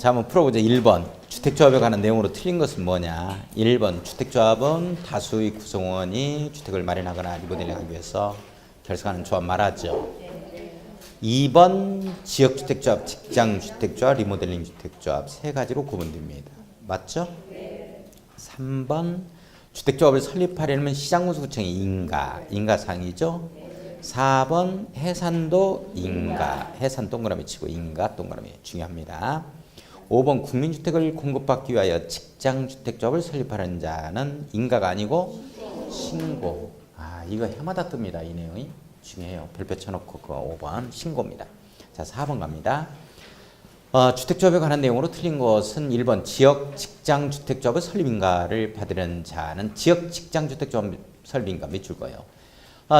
자, 한번 풀어보자. 1번. 주택조합에 관한 내용으로 틀린 것은 뭐냐? 1번. 주택조합은 다수의 구성원이 주택을 마련하거나 리모델링하기 위해서 결성하는 조합 말하죠. 2번. 지역주택조합, 직장주택조합, 리모델링 주택조합 세 가지로 구분됩니다. 맞죠? 3번. 주택조합을 설립하려면 시장군수구청의 인가사항이죠. 4번. 해산도 해산 동그라미 치고 인가 동그라미 중요합니다. 5번. 국민주택을 공급받기 위하여 직장주택조합을 설립하는 자는 인가가 아니고 신고. 이거 해마다 뜹니다. 이 내용이 중요해요. 별표 쳐놓고 그 5번 신고입니다. 자, 4번 갑니다. 주택조합에 관한 내용으로 틀린 것은 1번. 지역 직장주택조합의 설립인가를 받으려는 자는 지역 직장주택조합 설립인가 몇 줄 거예요.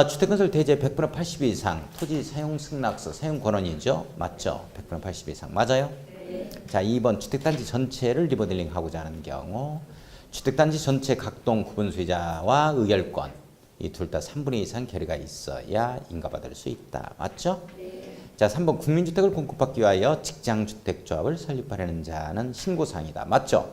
주택건설 대제 100% 80 이상 토지 사용 승낙서 사용 권한이죠. 맞죠? 100% 80 이상 맞아요? 자, 2번. 주택단지 전체를 리모델링 하고자 하는 경우 주택단지 전체 각동 구분 소유자와 의결권 이 둘 다 3분의 2 이상 결의가 있어야 인가받을 수 있다. 맞죠? 자, 3번. 국민주택을 공급받기 위하여 직장주택조합을 설립하려는 자는 신고사항이다. 맞죠?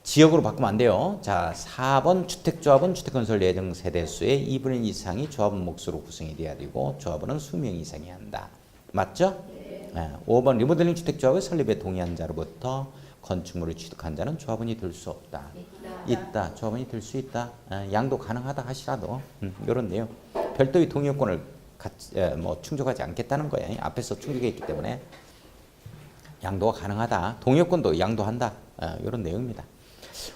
지역으로 바꾸면 안 돼요. 자, 4번. 주택조합은 주택건설 예정 세대수의 2분의 1 이상이 조합원 몫으로 구성이 돼야 되고 조합원은 수명 이상이 한다. 맞죠? 5번. 리모델링 주택조합의 설립에 동의한 자로부터 건축물을 취득한 자는 조합원이 될 수 없다. 있다. 조합원이 될 수 있다. 양도 가능하다 하시라도 이런 내용. 별도의 동의 요건을 충족하지 않겠다는 거예요. 앞에서 충족했기 때문에 양도가 가능하다. 동의 요건도 양도한다. 이런 내용입니다.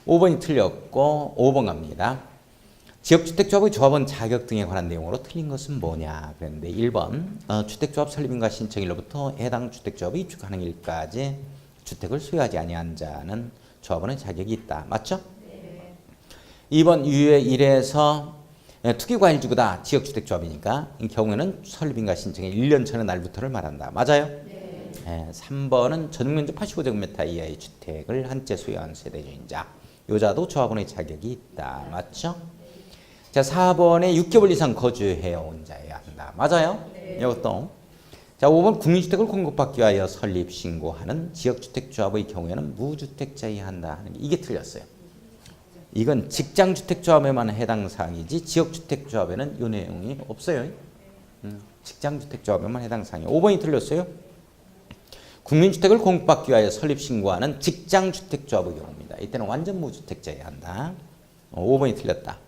5번이 틀렸고 5번 갑니다. 지역주택조합의 조합원 자격 등에 관한 내용으로 틀린 것은 뭐냐 그랬는데 1번. 주택조합 설립인가 신청일로부터 해당 주택조합이 입주 가능일까지 주택을 소유하지 아니한 자는 조합원의 자격이 있다. 맞죠? 2번. 유예 1에서 투기과일지구다. 지역주택조합이니까 이 경우에는 설립인가 신청의 1년 전의 날부터를 말한다. 맞아요? 3번은 전용면적 85제곱미터 이하의 주택을 한채 소유한 세대주인자. 여자도 조합원의 자격이 있다. 맞죠? 자, 4번에 6개월 이상 거주해온 자여야 한다. 맞아요? 이것도. 자, 5번. 국민주택을 공급받기 위하여 설립 신고하는 지역주택조합의 경우에는 무주택자여야 한다. 이게 틀렸어요. 이건 직장주택조합에만 해당 사항이지 지역주택조합에는 이 내용이 없어요. 직장주택조합에만 해당 사항이에요. 5번이 틀렸어요. 국민주택을 공급받기 위하여 설립 신고하는 직장주택조합의 경우입니다. 이때는 완전 무주택자여야 한다. 5번이 틀렸다.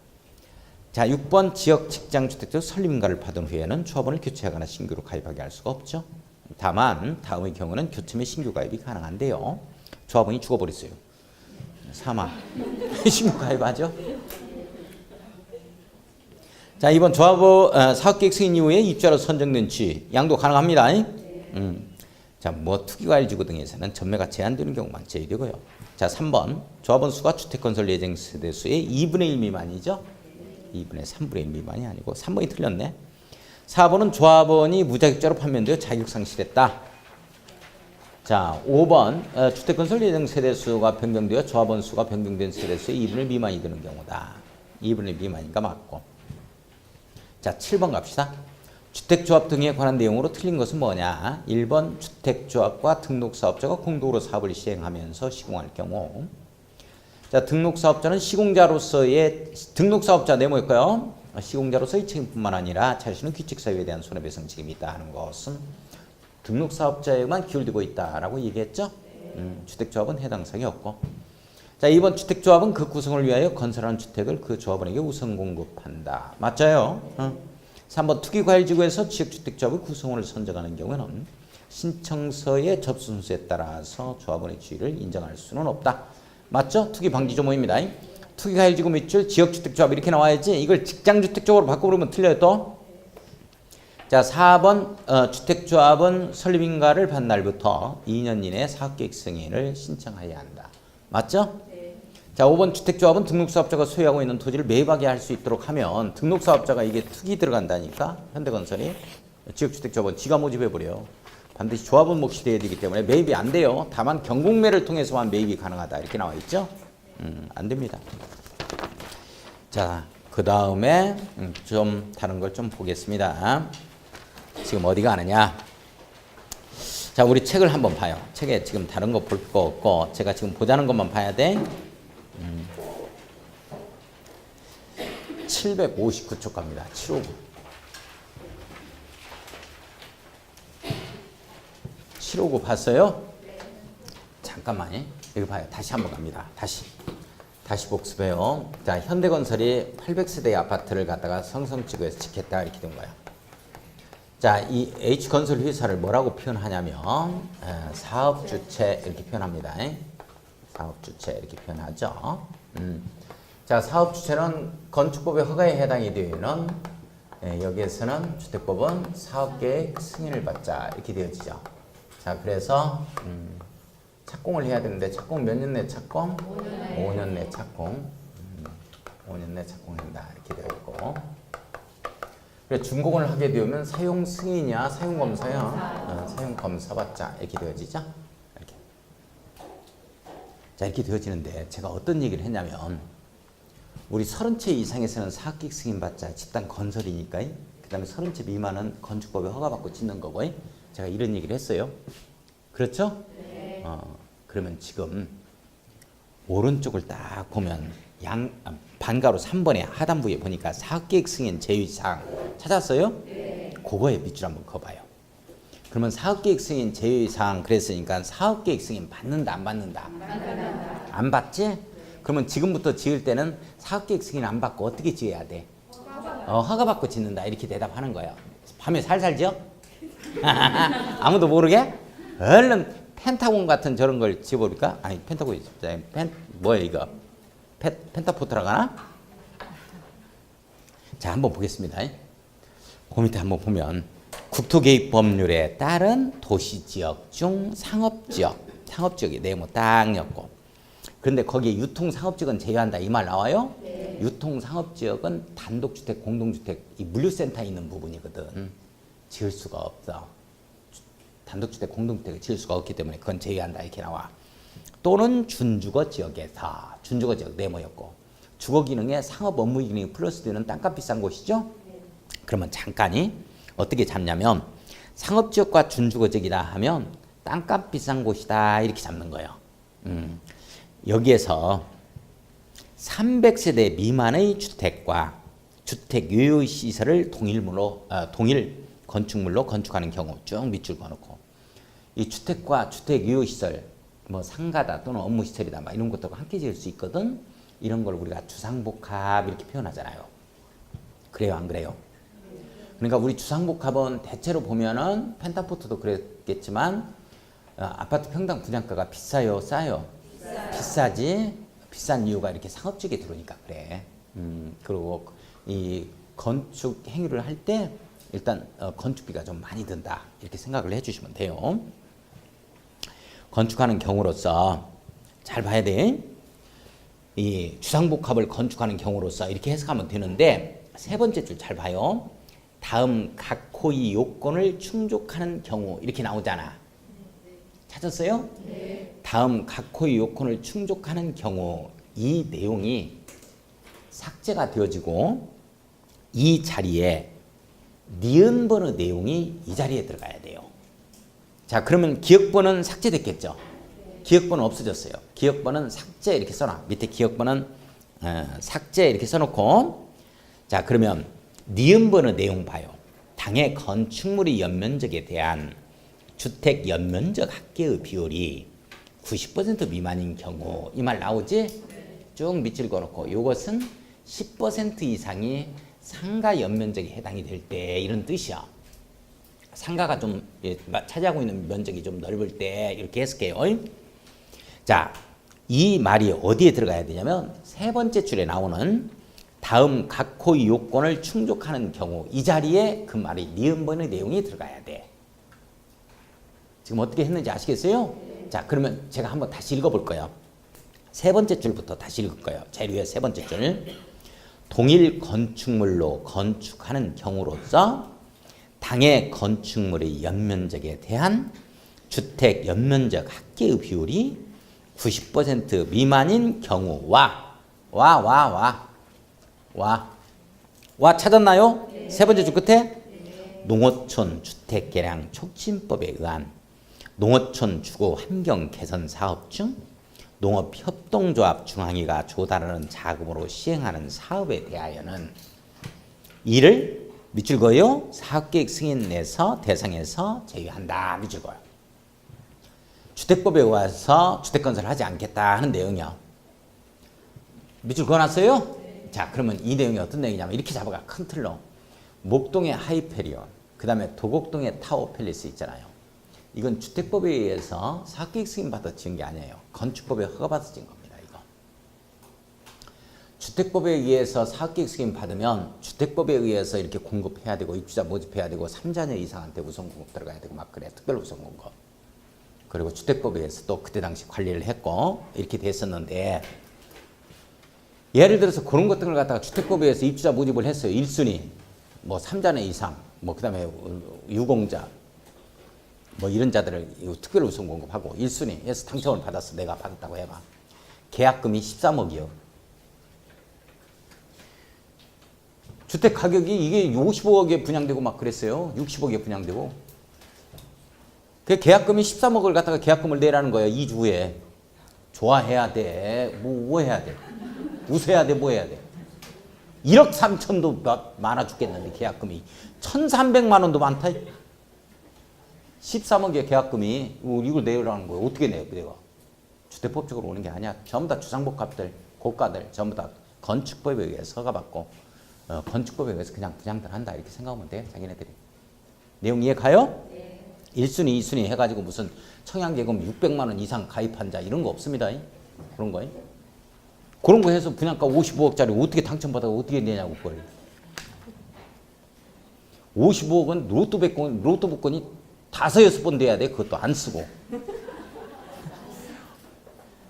자, 6번. 지역 직장주택조합 설립인가를 받은 후에는 조합원을 교체하거나 신규로 가입하게 할 수가 없죠. 다만 다음의 경우는 교체 및 신규 가입이 가능한데요. 조합원이 죽어버렸어요. 사망. 신규 가입하죠. 자, 2번. 조합원 사업계획 승인 이후에 입주자로 선정된 지 양도 가능합니다. 자, 투기과일지구 등에서는 전매가 제한되는 경우만 제외되고요. 자, 3번. 조합원 수가 주택건설 예정 세대수의 2분의 1 미만이죠. 2분의 3분의 1 미만이 아니고 3번이 틀렸네. 4번은 조합원이 무자격자로 판명되어 자격 상실했다. 자, 5번. 주택건설 예정 세대수가 변경되어 조합원 수가 변경된 세대수의 2분의 1 미만이 되는 경우다. 2분의 1 미만이니까 맞고. 자, 7번 갑시다. 주택조합 등에 관한 내용으로 틀린 것은 뭐냐? 1번. 주택조합과 등록사업자가 공동으로 사업을 시행하면서 시공할 경우. 자, 등록사업자는 시공자로서의 등록사업자 네모일까요? 시공자로서의 책임뿐만 아니라 자신의 규칙사유에 대한 손해배상 책임이 있다 하는 것은 등록사업자에만 기울되고 있다라고 얘기했죠? 주택조합은 해당 사항이 없고. 자, 2번. 주택조합은 그 구성을 위하여 건설하는 주택을 그 조합원에게 우선 공급한다. 맞아요? 3번. 투기과일지구에서 지역주택조합의 구성원을 선정하는 경우에는 신청서의 접수 순서에 따라서 조합원의 지위를 인정할 수는 없다. 맞죠? 투기방지조모입니다. 투기과일지구 밑줄 지역주택조합 이렇게 나와야지 이걸 직장주택조합으로 바꿔버리면 틀려요 또. 자, 4번. 주택조합은 설립인가를 받은 날부터 2년 이내에 사업계획 승인을 신청해야 한다. 맞죠? 자, 5번. 주택조합은 등록사업자가 소유하고 있는 토지를 매입하게 할 수 있도록 하면 등록사업자가 이게 투기 들어간다니까 현대건설이 지역주택조합은 지가 모집해버려요. 반드시 조합원 몫이 돼야 되기 때문에 매입이 안 돼요. 다만 경공매를 통해서만 매입이 가능하다 이렇게 나와 있죠. 안 됩니다. 자, 그 다음에 좀 다른 걸 좀 보겠습니다. 지금 어디 가느냐? 자, 우리 책을 한번 봐요. 책에 지금 다른 거 볼 거 없고 제가 지금 보자는 것만 봐야 돼. 759쪽 갑니다. 759. 759 봤어요? 잠깐만요. 여기 봐요. 다시 한번 갑니다. 다시 복습해요. 자, 현대건설이 800세대의 아파트를 갖다가 성성지구에서 짓겠다 이렇게 된 거예요. 자, 이 H건설 회사를 뭐라고 표현하냐면 사업주체 이렇게 표현합니다. 사업주체 이렇게 표현하죠. 자, 사업주체는 건축법의 허가에 해당이 되어 있는 여기에서는 주택법은 사업계획 승인을 받자 이렇게 되어지죠. 자, 그래서 착공을 해야 되는데 착공 몇 년 내 착공? 5년 내 착공. 5년 내 착공한다 이렇게 되어 있고. 그래 준공을 하게 되면 사용 승인이야, 사용 검사야. 사용 검사 받자 이렇게 되어지죠. 이렇게. 자, 이렇게 되어지는데 제가 어떤 얘기를 했냐면 우리 30채 이상에서는 사업계획 승인 받자 집단 건설이니까. 그다음에 30채 미만은 건축법에 허가받고 짓는 거고. 제가 이런 얘기를 했어요. 그렇죠? 네. 그러면 지금 오른쪽을 딱 보면 반가로 3번에 하단부에 보니까 사업계획 승인 제외사항 찾았어요? 네. 그거에 밑줄 한번 그어봐요. 그러면 사업계획 승인 제외사항 그랬으니까 사업계획 승인 받는다 안 받는다? 안 받지? 네. 그러면 지금부터 지을 때는 사업계획 승인 안 받고 어떻게 지어야 돼? 허가받고 짓는다 이렇게 대답하는 거예요. 밤에 살살 지어? 아무도 모르게? 얼른 펜타곤 같은 저런 걸 지어버릴까? 아니 펜타곤이 뭐야 이거? 펜타포트라고 하나? 자, 한번 보겠습니다. 그 밑에 한번 보면 국토개입법률에 따른 도시지역 중 상업지역이 네모 딱 엮고. 그런데 거기에 유통상업지역은 제외한다 이 말 나와요? 네. 유통상업지역은 단독주택, 공동주택, 이 물류센터에 있는 부분이거든. 지을 수가 없어. 단독주택, 공동주택을 지을 수가 없기 때문에 그건 제외한다 이렇게 나와. 또는 준주거 지역에서 준주거 지역 네모였고 주거 기능에 상업 업무 기능이 플러스되는 땅값 비싼 곳이죠. 그러면 잠깐이 어떻게 잡냐면 상업지역과 준주거 지역이다 하면 땅값 비싼 곳이다 이렇게 잡는 거예요. 여기에서 300세대 미만의 주택과 주택 유효시설을 동일 건축물로 건축하는 경우 쭉 밑줄 그어놓고 이 주택과 주택 유효시설 뭐 상가다 또는 업무시설이다 막 이런 것들과 함께 지을 수 있거든. 이런 걸 우리가 주상복합 이렇게 표현하잖아요. 그래요 안 그래요? 그러니까 우리 주상복합은 대체로 보면은 펜타포트도 그랬겠지만 아파트 평당 분양가가 비싸요 싸요? 비싸지. 비싼 이유가 이렇게 상업지역에 들어오니까 그래. 그리고 이 건축 행위를 할 때 일단 건축비가 좀 많이 든다 이렇게 생각을 해주시면 돼요. 건축하는 경우로서 잘 봐야 돼. 이 주상복합을 건축하는 경우로서 이렇게 해석하면 되는데 세 번째 줄 잘 봐요. 다음 각 호의 요건을 충족하는 경우 이렇게 나오잖아. 찾았어요? 네. 다음 각 호의 요건을 충족하는 경우 이 내용이 삭제가 되어지고 이 자리에 니은 번호 내용이 이 자리에 들어가야 돼요. 자, 그러면 기억번호는 삭제됐겠죠? 기억번호 없어졌어요. 기억번호는 삭제 이렇게 써놔. 밑에 기억번호는 삭제 이렇게 써놓고 자, 그러면 니은 번호 내용 봐요. 당해 건축물의 연면적에 대한 주택 연면적 합계의 비율이 90% 미만인 경우 이 말 나오지? 쭉 밑줄 그어놓고 이것은 10% 이상이 상가 연면적에 해당이 될 때 이런 뜻이야. 상가가 좀 차지하고 있는 면적이 좀 넓을 때 이렇게 해석해요. 자, 이 말이 어디에 들어가야 되냐면 세 번째 줄에 나오는 다음 각 호의 요건을 충족하는 경우 이 자리에 그 말이 니은번의 내용이 들어가야 돼. 지금 어떻게 했는지 아시겠어요? 자, 그러면 제가 한번 다시 읽어볼 거예요. 세 번째 줄부터 다시 읽을 거예요. 제일 위에 세 번째 줄. 동일 건축물로 건축하는 경우로서 당해 건축물의 연면적에 대한 주택 연면적 합계의 비율이 90% 미만인 경우와 찾았나요? 네. 세 번째 줄 끝에 농어촌 주택개량 촉진법에 의한 농어촌 주거 환경 개선 사업 중 농업협동조합 중앙위가 조달하는 자금으로 시행하는 사업에 대하여는 이를 밑줄 그어요. 사업계획 승인 내서 대상에서 제외한다. 밑줄 그어요. 주택법에 의해서 주택건설을 하지 않겠다 하는 내용이요. 밑줄 그어놨어요? 네. 자, 그러면 이 내용이 어떤 내용이냐면 이렇게 잡아가. 큰 틀로. 목동의 하이페리온, 그 다음에 도곡동의 타워팰리스 있잖아요. 이건 주택법에 의해서 사업계획 승인 받아 지은 게 아니에요. 건축법에 허가받아 지은 겁니다. 이거. 주택법에 의해서 사업계획 승인 받으면 주택법에 의해서 이렇게 공급해야 되고 입주자 모집해야 되고 3자녀 이상한테 우선 공급 들어가야 되고 막 그래. 특별 우선 공급. 그리고 주택법에 의해서 또 그때 당시 관리를 했고 이렇게 됐었는데 예를 들어서 그런 것들을 갖다가 주택법에 의해서 입주자 모집을 했어요. 1순위, 뭐 3자녀 이상, 뭐 그 다음에 유공자, 뭐 이런 자들을 특별 우선 공급하고 1순위에서 당첨을 받았어. 내가 받았다고 해봐. 계약금이 13억이요. 주택 가격이 이게 55억에 분양되고 막 그랬어요. 60억에 분양되고. 그 계약금이 13억을 갖다가 계약금을 내라는 거예요. 2주 후에. 좋아해야 돼. 뭐 해야 돼. 웃어야 돼. 뭐 해야 돼. 1억 3천도 많아 죽겠는데 계약금이. 1,300만 원도 많다. 13억의 계약금이 이걸 내라는 거예요. 어떻게 내요? 내가 주택법적으로 오는 게 아니야. 전부 다 주상복합들, 고가들 전부 다 건축법에 의해서 허가받고 건축법에 의해서 그냥 분양들 한다 이렇게 생각하면 돼. 자기네들이. 내용 이해 가요? 네. 1순위, 2순위 해가지고 무슨 청약예금 600만 원 이상 가입한 자 이런 거 없습니다. 그런 거. 그런 거 해서 분양가 55억짜리 어떻게 당첨받아가 어떻게 내냐고 그걸. 55억은 로또 복권이 5-6번 돼야 돼. 그것도 안 쓰고.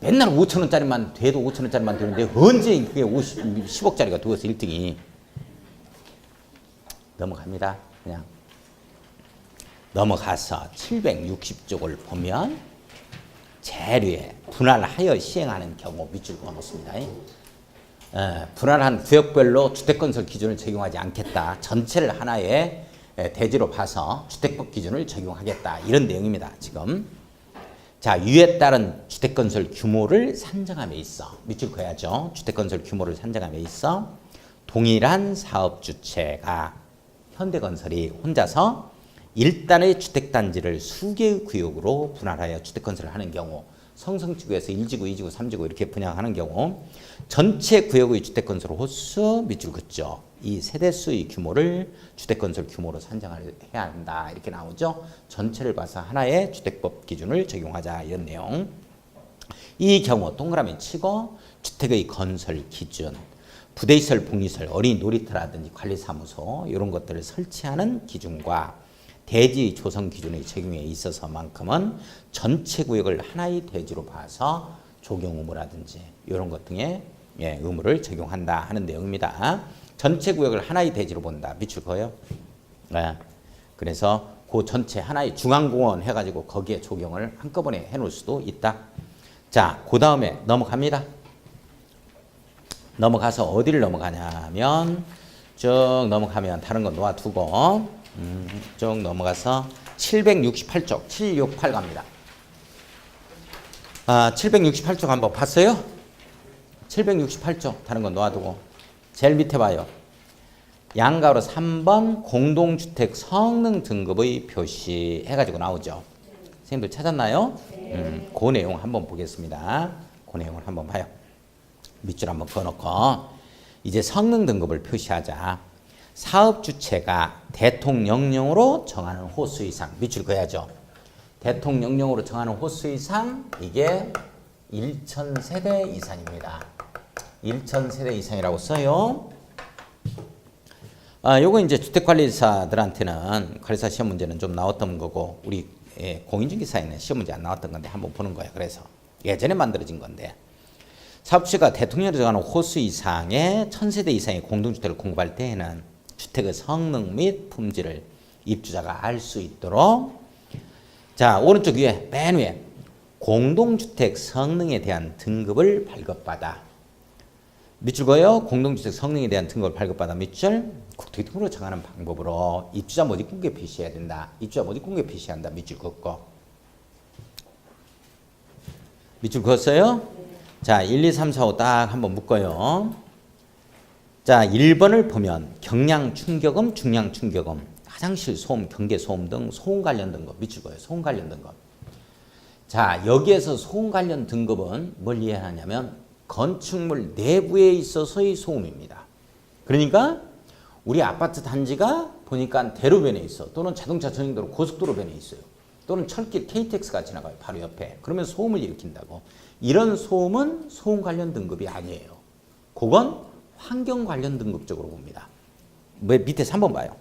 맨날 5천원짜리만 돼도 5천원짜리만 되는데 언제 그게 10억짜리가 되었어 1등이. 넘어갑니다. 그냥. 넘어가서 760쪽을 보면 제류에 분할하여 시행하는 경우 밑줄 그어놓습니다. 분할한 구역별로 주택건설 기준을 적용하지 않겠다. 전체를 하나의 대지로 봐서 주택법 기준을 적용하겠다. 이런 내용입니다. 지금. 자, 이에 따른 주택건설 규모를 산정함에 있어. 밑줄 그어야죠. 주택건설 규모를 산정함에 있어 동일한 사업주체가 현대건설이 혼자서 일단의 주택단지를 수개의 구역으로 분할하여 주택건설을 하는 경우 성성지구에서 1지구, 2지구, 3지구 이렇게 분양하는 경우 전체 구역의 주택건설 호수 밑줄 긋죠. 이 세대수의 규모를 주택건설 규모로 산정해야 한다. 이렇게 나오죠. 전체를 봐서 하나의 주택법 기준을 적용하자 이런 내용. 이 경우 동그라미 치고 주택의 건설 기준, 부대시설, 복리시설, 어린이 놀이터라든지 관리사무소 이런 것들을 설치하는 기준과 대지 조성 기준의 적용에 있어서만큼은 전체 구역을 하나의 대지로 봐서 적용 의무라든지 이런 것 등의 의무를 적용한다 하는 내용입니다. 전체 구역을 하나의 대지로 본다. 밑줄 그어요. 그래서 그 전체 하나의 중앙공원 해가지고 거기에 적용을 한꺼번에 해놓을 수도 있다. 자, 그 다음에 넘어갑니다. 넘어가서 어디를 넘어가냐면 쭉 넘어가면 다른 거 놓아두고 쭉 넘어가서 768쪽 768 갑니다. 768쪽 한번 봤어요? 768쪽 다른 거 놓아두고 제일 밑에 봐요. 양가로 3번 공동주택 성능 등급의 표시 해가지고 나오죠. 선생님들 찾았나요? 그 내용 한번 보겠습니다. 그 내용을 한번 봐요. 밑줄 한번 그어놓고 이제 성능 등급을 표시하자. 사업 주체가 대통령령으로 정하는 호수 이상 밑줄 그어야죠. 대통령령으로 정하는 호수 이상 이게 1,000세대 이상입니다. 1,000세대 이상이라고 써요. 요거 이제 주택관리사들한테는 관리사 시험 문제는 좀 나왔던 거고 우리 공인중개사에는 시험 문제 안 나왔던 건데 한번 보는 거예요. 그래서 예전에 만들어진 건데 사업주체가 대통령령으로 정하는 호수 이상의 1,000세대 이상의 공동주택을 공급할 때에는 주택의 성능 및 품질을 입주자가 알 수 있도록 자 오른쪽 위에 맨 위에 공동주택 성능에 대한 등급을 발급받아 밑줄 그어요. 공동주택 성능에 대한 등급을 발급받아 밑줄 국토교통부로 정하는 방법으로 입주자 모집 공개 표시해야 된다. 입주자 모집 공개 표시한다. 밑줄 긋고 밑줄 그었어요? 자, 1, 2, 3, 4, 5 딱 한번 묶어요. 자, 1번을 보면 경량 충격음, 중량 충격음, 화장실 소음, 경계 소음 등 소음 관련 등급 밑줄 그어요. 소음 관련 등급. 자, 여기에서 소음 관련 등급은 뭘 이해하냐면 건축물 내부에 있어서의 소음입니다. 그러니까 우리 아파트 단지가 보니까 대로변에 있어. 또는 자동차 전용도로 고속도로변에 있어요. 또는 철길 KTX가 지나가요. 바로 옆에. 그러면 소음을 일으킨다고. 이런 소음은 소음 관련 등급이 아니에요. 그건 환경 관련 등급 쪽으로 봅니다. 밑에 3번 봐요.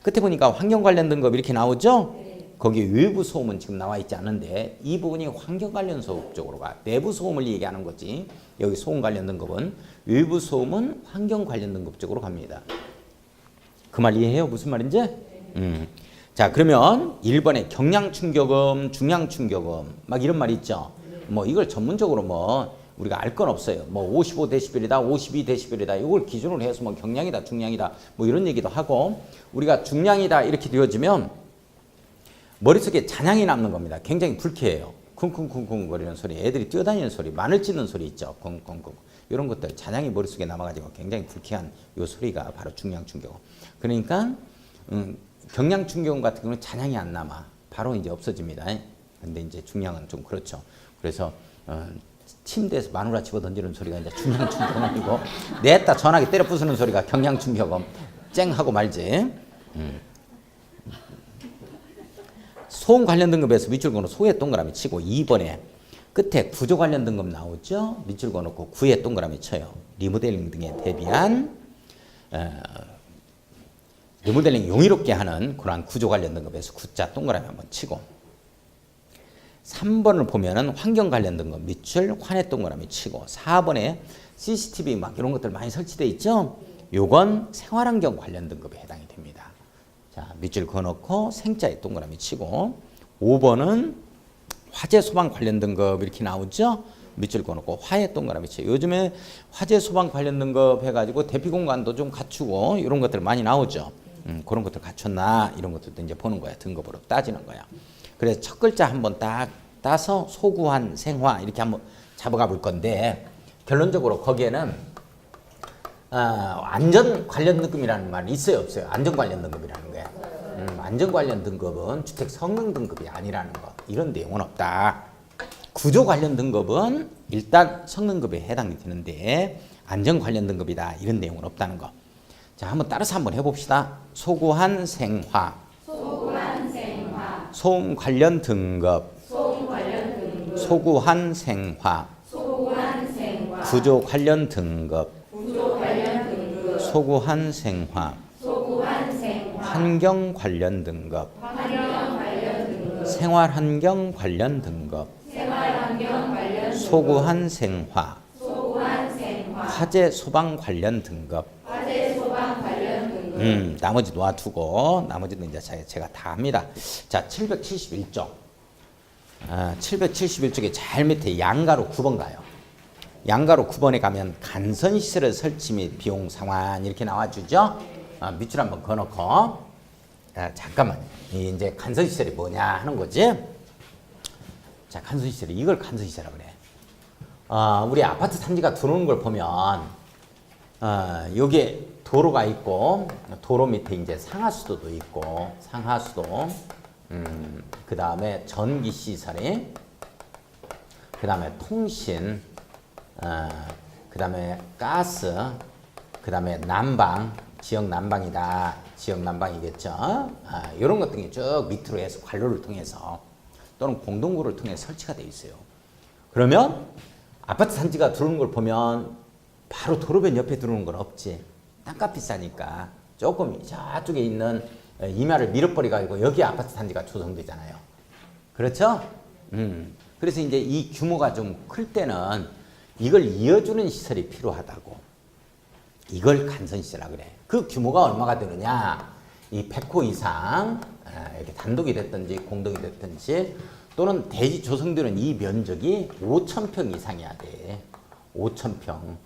끝에 보니까 환경 관련 등급 이렇게 나오죠? 거기 외부 소음은 지금 나와 있지 않은데 이 부분이 환경 관련 소음 쪽으로 가. 내부 소음을 얘기하는 거지. 여기 소음 관련 등급은 외부 소음은 환경 관련 등급 쪽으로 갑니다. 그 말 이해해요? 무슨 말인지? 자, 그러면 1번에 경량 충격음, 중량 충격음 막 이런 말 있죠. 뭐 이걸 전문적으로 뭐 우리가 알 건 없어요. 뭐 55dB이다, 52dB이다. 이걸 기준으로 해서 뭐 경량이다, 중량이다. 뭐 이런 얘기도 하고 우리가 중량이다 이렇게 되어지면 머릿속에 잔향이 남는 겁니다. 굉장히 불쾌해요. 쿵쿵쿵쿵 거리는 소리, 애들이 뛰어다니는 소리, 마늘 찢는 소리 있죠. 쿵쿵쿵. 이런 것들 잔향이 머릿속에 남아가지고 굉장히 불쾌한 이 소리가 바로 중량 충격음. 그러니까 경량 충격음 같은 경우는 잔향이 안 남아. 바로 이제 없어집니다. 근데 이제 중량은 좀 그렇죠. 그래서 침대에서 마누라 집어 던지는 소리가 이제 중량 충격음이고 냈다 전화기 때려 부수는 소리가 경량 충격음. 쨍 하고 말지. 소음 관련 등급에서 밑줄 그어놓고 소에 동그라미 치고 2번에 끝에 구조 관련 등급 나오죠. 밑줄 그어놓고 구에 동그라미 쳐요. 리모델링 등에 대비한 리모델링 용이롭게 하는 그러한 구조 관련 등급에서 구자 동그라미 한번 치고 3번을 보면은 환경 관련 등급 밑줄 환에 동그라미 치고 4번에 CCTV 막 이런 것들 많이 설치되어 있죠. 요건 생활환경 관련 등급에 해당이 됩니다. 자, 밑줄 그어놓고 생자에 동그라미 치고 5번은 화재 소방 관련 등급 이렇게 나오죠. 밑줄 그어놓고 화에 동그라미 치고 요즘에 화재 소방 관련 등급 해가지고 대피 공간도 좀 갖추고 이런 것들 많이 나오죠. 그런 것들 갖췄나 이런 것들도 이제 보는 거야. 등급으로 따지는 거야. 그래서 첫 글자 한번 딱 따서 소구한 생화 이렇게 한번 잡아가 볼 건데 결론적으로 거기에는 안전 관련 등급이라는 말이 있어요 없어요? 안전 관련 등급이라는 거야. 안전 관련 등급은 주택 성능 등급이 아니라는 거. 이런 내용은 없다. 구조 관련 등급은 일단 성능급에 해당이 되는데 안전 관련 등급이다. 이런 내용은 없다는 거. 자, 한번 따라서 한번 해봅시다. 소구한 생화. 소음 관련 등급. 소구한 생화. 구조 관련 등급. 소구한 생화. 환경 관련 등급. 생활환경 관련 등급. 소구한 생화. 화재 소방 관련 등급. 나머지 놓아두고 나머지는 이제 제가 다 합니다. 자, 771쪽. 771쪽에 제일 밑에 양가로 9번 가요. 양가로 9번에 가면 간선시설의 설치 및 비용 상환 이렇게 나와주죠. 밑줄 한번 그어놓고 잠깐만 이제 간선시설이 뭐냐 하는 거지. 자, 간선시설이 이걸 간선시설이라고 그래. 우리 아파트 단지가 들어오는 걸 보면 여기에 도로가 있고 도로 밑에 이제 상하수도도 있고 상하수도 그 다음에 전기시설이 그 다음에 통신 그 다음에 가스 그 다음에 난방 지역 난방이다 지역 난방이겠죠. 이런 것 등이 쭉 밑으로 해서 관로를 통해서 또는 공동구를 통해 설치가 되어 있어요. 그러면 아파트 단지가 들어오는 걸 보면 바로 도로변 옆에 들어오는 건 없지. 땅값 비싸니까 조금 저쪽에 있는 임야를 밀어버려 가지고 여기 아파트 단지가 조성되잖아요. 그렇죠? 그래서 이제 이 규모가 좀 클 때는 이걸 이어주는 시설이 필요하다고. 이걸 간선시설이라고 그래. 그 규모가 얼마가 되느냐? 이 100호 이상 이렇게 단독이 됐든지 공동이 됐든지 또는 대지 조성되는 이 면적이 5,000평 이상이어야 돼. 5,000평.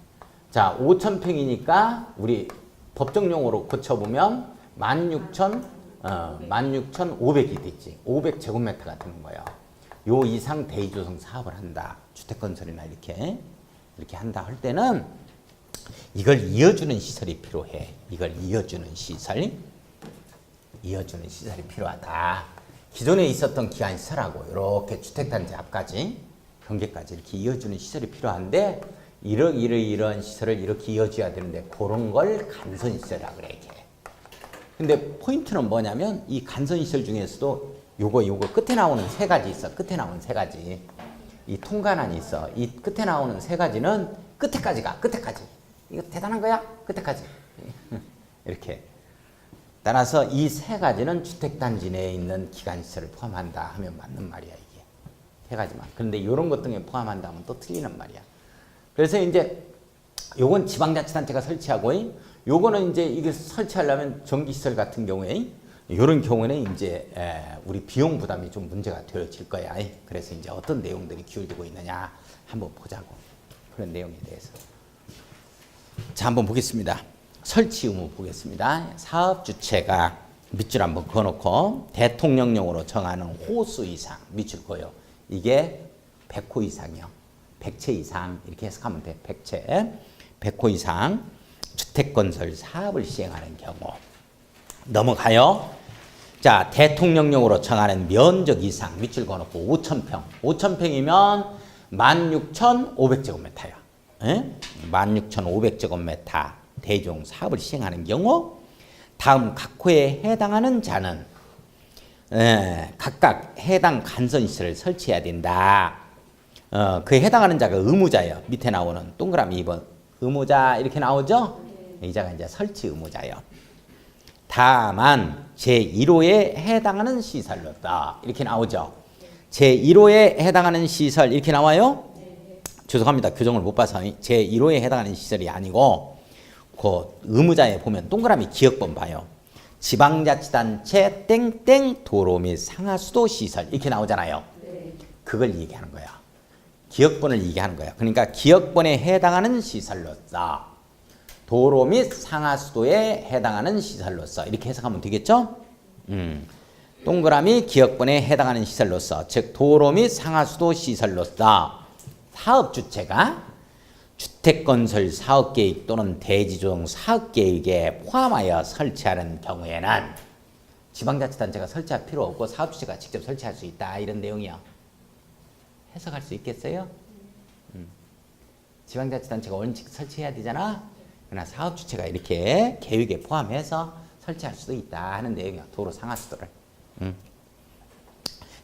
자, 5,000평이니까 우리 법정 용어로 고쳐보면 16,500이 되지. 500제곱미터가 되는 거예요. 요 이상 대지조성 사업을 한다. 주택건설이나 이렇게 한다 할 때는 이걸 이어주는 시설이 필요해. 이걸 이어주는 시설이 필요하다. 기존에 있었던 기반시설하고 이렇게 주택단지 앞까지 경계까지 이렇게 이어주는 시설이 필요한데 이런 시설을 이렇게 이어줘야 되는데 그런 걸 간선시설이라 그래 이게. 근데 포인트는 뭐냐면 이 간선시설 중에서도 요거 끝에 나오는 세 가지 있어. 끝에 나오는 세 가지. 이 통관안이 있어. 이 끝에 나오는 세 가지는 끝에까지 가. 끝에까지. 이거 대단한 거야? 끝에까지. 이렇게. 따라서 이 세 가지는 주택단지 내에 있는 기간시설을 포함한다 하면 맞는 말이야 이게. 세 가지만. 그런데 이런 것 등에 포함한다 하면 또 틀리는 말이야. 그래서 이제 요건 지방자치단체가 설치하고 요거는 이제 이게 설치하려면 전기시설 같은 경우에 이런 경우는 이제 우리 비용 부담이 좀 문제가 되어질 거야. 그래서 이제 어떤 내용들이 기울어지고 있느냐 한번 보자고. 그런 내용에 대해서. 자, 한번 보겠습니다. 설치 의무 보겠습니다. 사업 주체가 밑줄 한번 그어놓고 대통령령으로 정하는 호수 이상 밑줄 그어요. 이게 100호 이상이요. 100채 이상 이렇게 해석하면 돼. 100호 이상 주택건설 사업을 시행하는 경우 넘어가요. 자, 대통령령으로 정하는 면적 이상 밑줄 그어놓고 5,000평. 5,000평이면 16,500제곱미터야. 16,500제곱미터 대종 사업을 시행하는 경우 다음 각 호에 해당하는 자는 각각 해당 간선시설을 설치해야 된다. 그에 해당하는 자가 의무자예요. 밑에 나오는 동그라미 2번 의무자 이렇게 나오죠? 이 자가 이제 설치 의무자예요. 다만 제1호에 해당하는 시설로다 이렇게 나오죠. 제1호에 해당하는 시설 이렇게 나와요? 죄송합니다. 규정을 못 봐서 제1호에 해당하는 시설이 아니고 그 의무자에 보면 동그라미 기역번 봐요. 지방자치단체 땡땡 도로 및 상하수도 시설 이렇게 나오잖아요. 그걸 얘기하는 거야. 기역번을 얘기하는 거야. 그러니까 기역번에 해당하는 시설로서 도로 및 상하수도에 해당하는 시설로서 이렇게 해석하면 되겠죠? 동그라미 기역번에 해당하는 시설로서 즉 도로 및 상하수도 시설로서 사업주체가 주택건설 사업계획 또는 대지조성 사업계획에 포함하여 설치하는 경우에는 지방자치단체가 설치할 필요 없고 사업주체가 직접 설치할 수 있다 이런 내용이요. 해석할 수 있겠어요? 지방자치단체가 원칙 설치해야 되잖아. 그러나 사업주체가 이렇게 계획에 포함해서 설치할 수도 있다 하는 내용이야. 도로 상하수도를.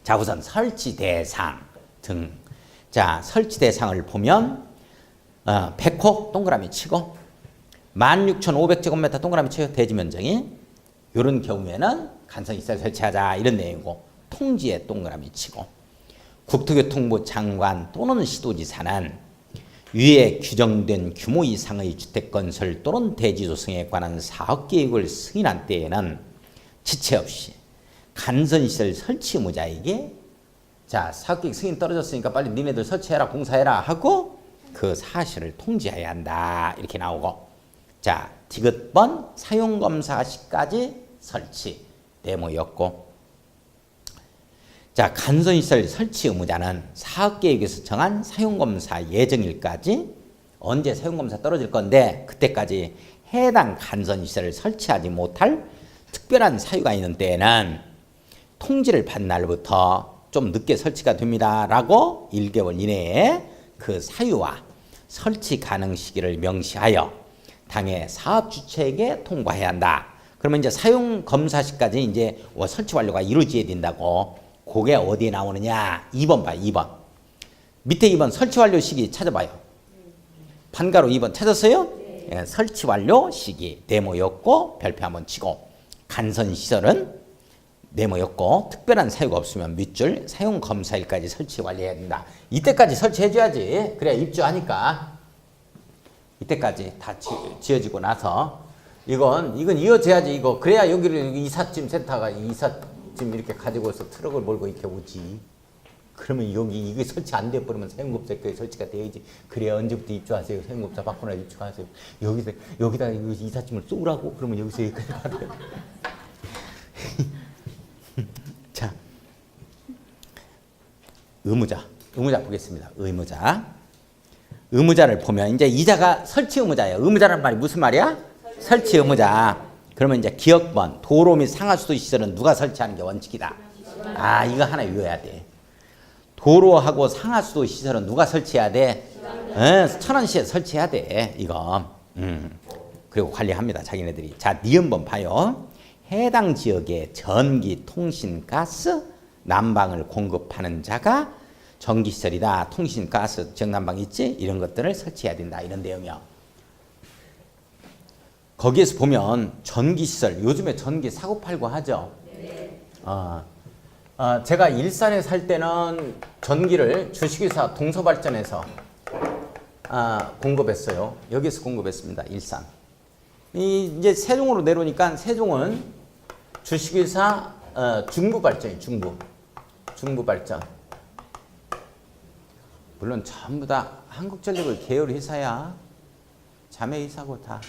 자, 우선 설치 대상 등. 자, 설치 대상을 보면 100호 동그라미 치고 16,500제곱미터 동그라미 치고 대지 면적이 이런 경우에는 간선시설 설치하자 이런 내용이고 통지에 동그라미 치고 국토교통부 장관 또는 시도지사는 위에 규정된 규모 이상의 주택건설 또는 대지조성에 관한 사업계획을 승인한 때에는 지체 없이 간선시설 설치 의무자에게 자, 사업계획 승인 떨어졌으니까 빨리 니네들 설치해라 공사해라 하고 그 사실을 통지해야 한다 이렇게 나오고 자, 디귿번 사용검사 시까지 설치 네모였고 자, 간선시설 설치 의무자는 사업계획에서 정한 사용검사 예정일까지 언제 사용검사 떨어질 건데 그때까지 해당 간선시설을 설치하지 못할 특별한 사유가 있는 때에는 통지를 받은 날부터 좀 늦게 설치가 됩니다 라고 1개월 이내에 그 사유와 설치 가능 시기를 명시하여 당해 사업주체에게 통보해야 한다. 그러면 이제 사용검사시까지 이제 설치 완료가 이루어져야 된다고. 그게 어디에 나오느냐? 2번 봐요. 2번. 밑에 2번 설치 완료 시기 찾아봐요. 판가로 2번 찾았어요? 예, 설치 완료 시기 네모였고 별표 한번 치고 간선시설은 네모였고 특별한 사유가 없으면 밑줄 사용검사일까지 설치 완료해야 된다. 이때까지 설치해줘야지. 그래야 입주하니까. 이때까지 다 지어지고 나서 이건 이어져야지 이거. 그래야 여기를 이삿짐 센터가 이삿짐 이렇게 가지고서 트럭을 몰고 이렇게 오지. 그러면 여기 이게 설치 안 돼버리면 사용검사에 설치가 돼야지. 그래야 언제부터 입주하세요. 사용검사 받거나 입주하세요. 여기다 이삿짐을 쏘라고 그러면 여기서 여기까지 받아요. 자, 의무자. 의무자 보겠습니다. 의무자. 의무자를 보면 이제 이자가 설치 의무자예요. 의무자란 말이 무슨 말이야? 설치 의무자. 그러면 이제 기억번, 도로 및 상하수도 시설은 누가 설치하는 게 원칙이다. 아, 이거 하나 외워야 돼. 도로하고 상하수도 시설은 누가 설치해야 돼? 천안시에 설치해야 돼. 이거. 그리고 관리합니다. 자기네들이. 자, 니은번 봐요. 해당 지역에 전기, 통신, 가스, 난방을 공급하는 자가 전기시설이다. 통신, 가스, 지역 난방 있지? 이런 것들을 설치해야 된다. 이런 내용이요. 거기에서 보면 전기시설, 요즘에 전기 사고팔고 하죠. 제가 일산에 살 때는 전기를 주식회사 동서발전에서 공급했어요. 여기서 공급했습니다. 일산. 이제 세종으로 내려오니까 세종은 주식회사 중부발전이 중부발전. 물론 전부 다 한국전력을 계열 회사야. 자매 회사고 다.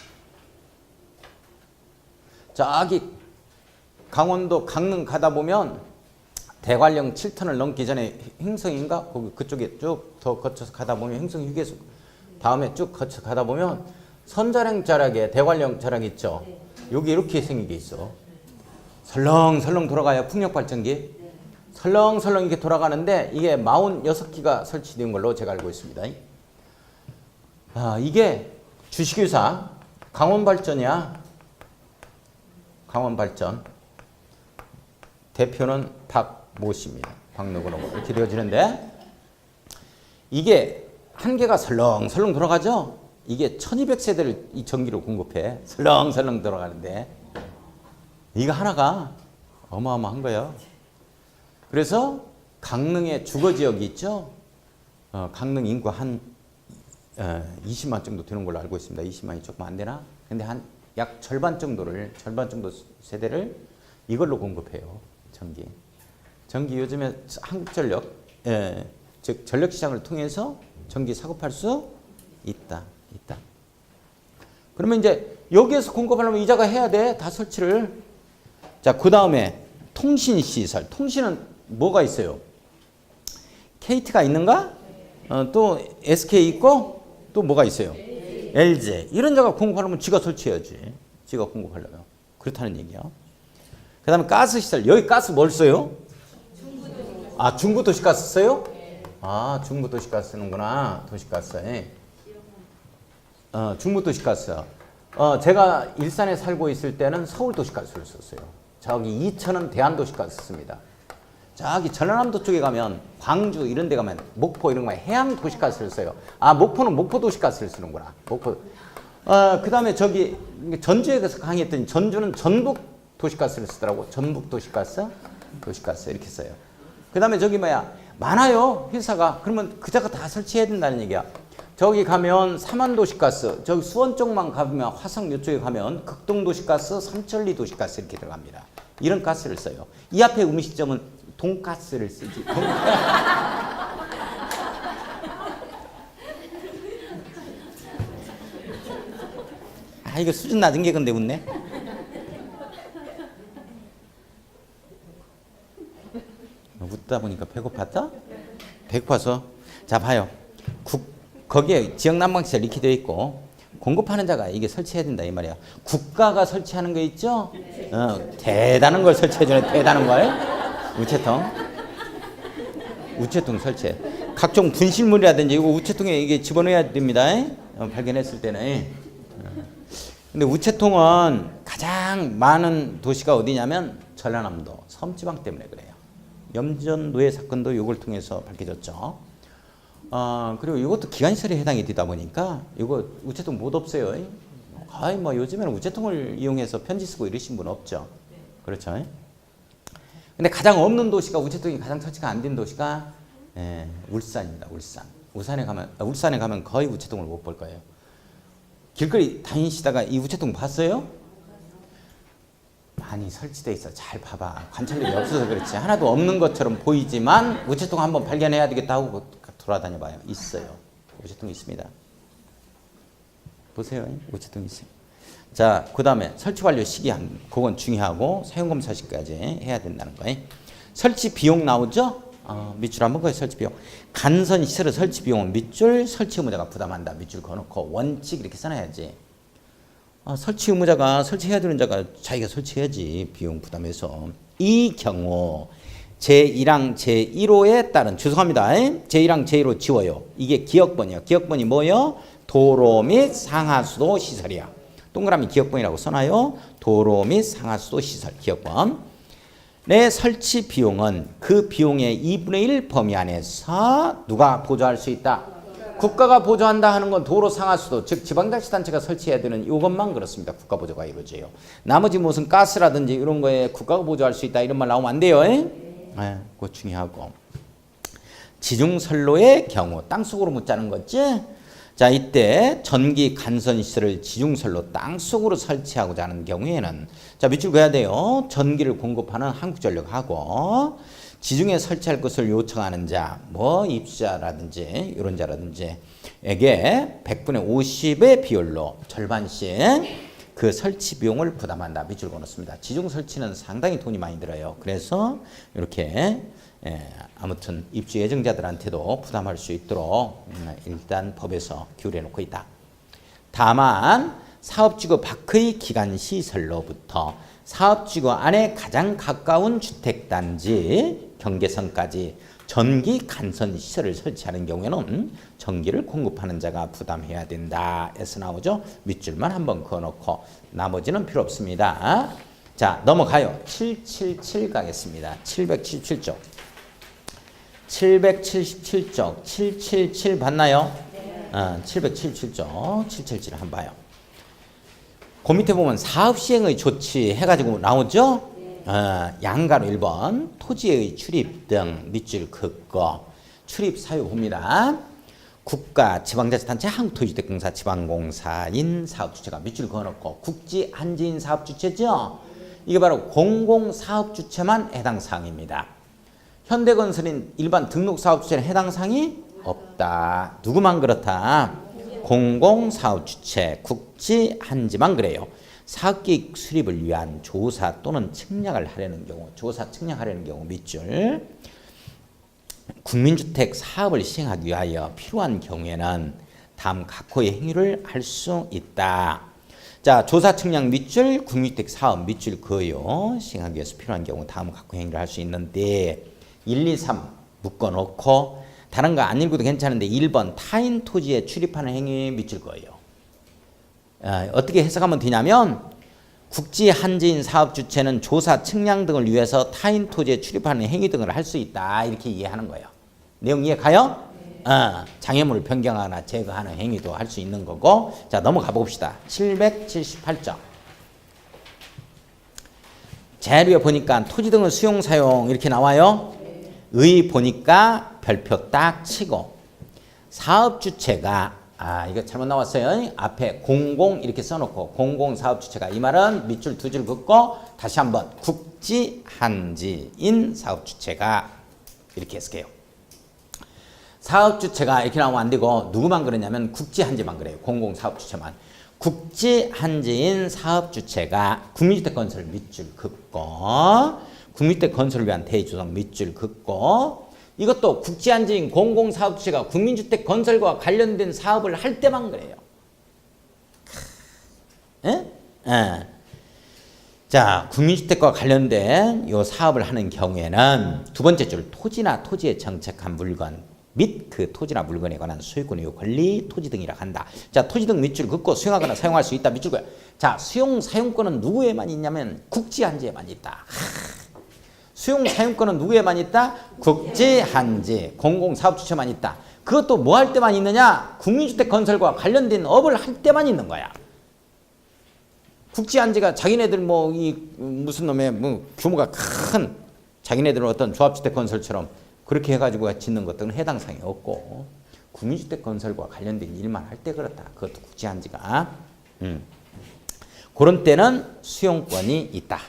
저기 강원도 강릉 가다 보면 대관령 7톤을 넘기 전에 행성인가? 그쪽에 쭉 더 거쳐서 가다 보면 행성 휴게소 다음에 쭉 거쳐 가다 보면 선자령 자락에 대관령 자락 있죠? 여기 이렇게 생긴 게 있어. 설렁설렁 돌아가요. 풍력발전기. 설렁설렁 이렇게 돌아가는데 이게 46기가 설치된 걸로 제가 알고 있습니다. 이게 주식회사 강원발전이야. 강원발전. 대표는 박모 씨입니다. 박노근호 이렇게 되어지는데 이게 한 개가 설렁설렁 돌아가죠. 이게 1200세대를 이 전기로 공급해. 설렁설렁 돌아가는데 이거 하나가 어마어마한 거예요. 그래서 강릉의 주거지역이 있죠. 강릉 인구 한 20만 정도 되는 걸로 알고 있습니다. 20만이 조금 안 되나? 근데 한 약 절반 정도 세대를 이걸로 공급해요. 전기 요즘에 한국전력, 즉 전력시장을 통해서 전기 사고팔 수 있다. 그러면 이제 여기에서 공급하려면 이자가 해야 돼. 다 설치를. 자, 그 다음에 통신시설. 통신은 뭐가 있어요? KT가 있는가? 또 SK 있고 또 뭐가 있어요? LG. 이런 데가 공급하려면 지가 설치해야지. 지가 공급하려면. 그렇다는 얘기야. 그 다음에 가스시설. 여기 가스 뭘 써요? 중부도시가스 써요? 중부도시가스 쓰는구나. 도시가스. 중부도시가스. 제가 일산에 살고 있을 때는 서울도시가스를 썼어요. 저기 이천은 대한도시가스 씁니다. 저기 전라남도 쪽에 가면 광주 이런 데 가면 목포 이런 거 해양도시가스를 써요. 목포는 목포도시가스를 쓰는구나. 목포. 그 다음에 저기 전주에 가서 강의했더니 전주는 전북도시가스를 쓰더라고. 전북도시가스, 도시가스 이렇게 써요. 그 다음에 저기 많아요. 회사가. 그러면 그자가 다 설치해야 된다는 얘기야. 저기 가면 삼안도시가스, 저기 수원 쪽만 가면 화성 이쪽에 가면 극동도시가스, 삼천리도시가스 이렇게 들어갑니다. 이런 가스를 써요. 이 앞에 음식점은 돈가스를 쓰지. 이거 수준 낮은 게 근데 웃네. 웃다 보니까 배고팠다? 배고파서. 자, 봐요. 거기에 지역난방시설 이렇게 되어 있고 공급하는 자가 이게 설치해야 된다 이 말이야. 국가가 설치하는 거 있죠? 대단한 걸 설치해주네. 대단한 걸. 우체통 설치해. 각종 분실물이라든지 이거 우체통에 이게 집어넣어야 됩니다. 발견했을 때는. 근데 우체통은 가장 많은 도시가 어디냐면 전라남도 섬지방 때문에 그래요. 염전 노예 사건도 이걸 통해서 밝혀졌죠. 그리고 이것도 기관시설에 해당이 되다 보니까 이거 우체통 못 없어요. 거의 요즘에는 우체통을 이용해서 편지 쓰고 이러신 분 없죠. 그렇죠. 근데 가장 없는 도시가 우체통이 가장 설치가 안 된 도시가 울산입니다. 울산에 가면 거의 우체통을 못 볼 거예요. 길거리 다니시다가 이 우체통 봤어요? 많이 설치돼 있어. 잘 봐봐. 관찰력이 없어서 그렇지. 하나도 없는 것처럼 보이지만 우체통 한번 발견해야 되겠다 하고 돌아다녀 봐요. 있어요. 우체통 있습니다. 보세요. 우체통 있어요. 자, 그 다음에 설치 완료 시기한 그건 중요하고 사용검사 시까지 해야 된다는 거예요. 설치 비용 나오죠? 밑줄 한번 거의 설치 비용. 간선 시설의 설치 비용은 밑줄 설치 의무자가 부담한다. 밑줄 그어놓고 원칙 이렇게 써놔야지. 설치 의무자가 설치해야 되는 자가 자기가 설치해야지. 비용 부담해서. 이 경우 제1항 제1호에 따른 죄송합니다. 제1항 제1호 지워요. 이게 기억번이요. 기억번이 뭐예요? 도로 및 상하수도 시설이야. 동그라미 기억번이라고 써놔요. 도로 및 상하수도 시설 기억번. 내 설치 비용은 그 비용의 2분의 1 범위 안에서 누가 보조할 수 있다? 국가가 보조한다 하는 건 도로 상하수도 즉 지방자치단체가 설치해야 되는 이것만 그렇습니다. 국가 보조가 이루어져요. 나머지 무슨 가스라든지 이런 거에 국가가 보조할 수 있다 이런 말 나오면 안 돼요. 그거 중요하고. 지중선로의 경우 땅속으로 묻자는 거지. 자, 이때 전기 간선시설을 지중선로 땅속으로 설치하고자 하는 경우에는 자, 밑줄 그어야 돼요. 전기를 공급하는 한국전력하고 지중에 설치할 것을 요청하는 자, 뭐 입주자라든지 이런 자라든지 에게 100분의 50의 비율로 절반씩 그 설치 비용을 부담한다. 밑줄 그어놓습니다. 지중 설치는 상당히 돈이 많이 들어요. 그래서 이렇게 아무튼 입주 예정자들한테도 부담할 수 있도록 일단 법에서 규율해 놓고 있다. 다만 사업지구 밖의 기간시설로부터 사업지구 안에 가장 가까운 주택단지 경계선까지 전기 간선시설을 설치하는 경우에는 전기를 공급하는 자가 부담해야 된다 에서 나오죠. 밑줄만 한번 그어놓고 나머지는 필요 없습니다. 자, 넘어가요. 777 가겠습니다. 777쪽. 777쪽 777 봤나요? 네. 777쪽 777 한번 봐요. 그 밑에 보면 사업시행의 조치 해가지고 나오죠? 네. 양가로 1번 토지의 출입 등 밑줄 긋고 출입 사유 봅니다. 국가, 지방자치단체, 한국토지주택공사, 지방공사인 사업주체가 밑줄 그어놓고 국지 한지인 사업주체죠? 이게 바로 공공사업주체만 해당 사항입니다. 현대건설인 일반 등록사업주체는 해당 사항이 없다. 누구만 그렇다? 공공사업주체, 국지, 한지만 그래요. 사업계획 수립을 위한 조사 또는 측량을 하려는 경우, 조사, 측량하려는 경우 밑줄. 국민주택 사업을 시행하기 위하여 필요한 경우에는 다음 각호의 행위를 할 수 있다. 자, 조사, 측량 밑줄, 국민주택 사업 밑줄 그어요. 시행하기 위해서 필요한 경우 다음 각호의 행위를 할 수 있는데 1, 2, 3 묶어놓고 다른 거 안 읽어도 괜찮은데 1번 타인 토지에 출입하는 행위 밑줄 거예요. 어떻게 해석하면 되냐면 국지 한지인 사업주체는 조사, 측량 등을 위해서 타인 토지에 출입하는 행위 등을 할 수 있다. 이렇게 이해하는 거예요. 내용 이해 가요? 장애물을 변경하거나 제거하는 행위도 할 수 있는 거고. 자, 넘어가 봅시다. 778점. 자료에 보니까 토지 등의 수용, 사용 이렇게 나와요. 의 보니까 별표 딱 치고 사업주체가 이거 잘못 나왔어요. 앞에 공공 이렇게 써놓고 공공사업주체가 이 말은 밑줄 두 줄 긋고 다시 한번 국지 한지인 사업주체가 이렇게 해석해요. 사업주체가 이렇게 나오면 안 되고 누구만 그러냐면 국지 한지만 그래요. 공공사업주체만. 국지 한지인 사업주체가 국민주택 건설 밑줄 긋고 국민주택 건설을 위한 대조성 밑줄 긋고 이것도 국지한지인 공공사업주체가 국민주택 건설과 관련된 사업을 할 때만 그래요. 자, 국민주택과 관련된 이 사업을 하는 경우에는 두 번째 줄 토지나 토지에 정착한 물건 및 그 토지나 물건에 관한 소유권의 권리, 토지 등이라 한다. 자, 토지 등 밑줄 긋고 수용하거나 사용할 수 있다. 밑줄 그어요. 자, 수용, 사용권은 누구에만 있냐면 국지한지에만 있다. 수용 사용권은 누구에만 있다? 국지, 한지, 공공사업주체만 있다. 그것도 뭐 할 때만 있느냐? 국민주택 건설과 관련된 업을 할 때만 있는 거야. 국지, 한지가 자기네들 무슨 놈의 규모가 큰 자기네들은 어떤 조합주택 건설처럼 그렇게 해가지고 짓는 것들은 해당 사항이 없고 국민주택 건설과 관련된 일만 할 때 그렇다. 그것도 국지, 한지가. 그런 때는 수용권이 있다.